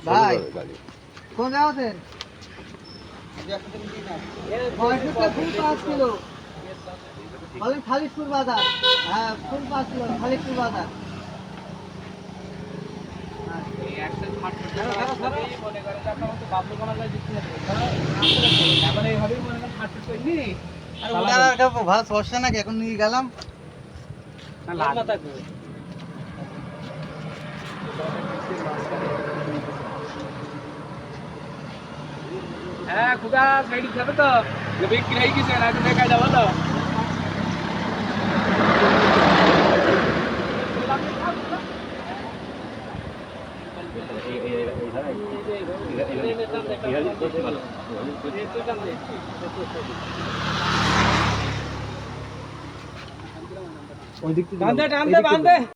ভাই কোন যাওয়াতেন ফুল 5 কিলো বলেন খালিশপুর বাজার। হ্যাঁ ফুল 5 কিলো খালিশপুর বাজার। ভালো সমস্যা নাকি এখন নিয়ে গেলাম হ্যাঁ খুদা সাইড যাবে তো বিক্রি হয়ে গেছে না দেখা যাবো তো ওই দিক থেকে বাঁধে টানতে বাঁধে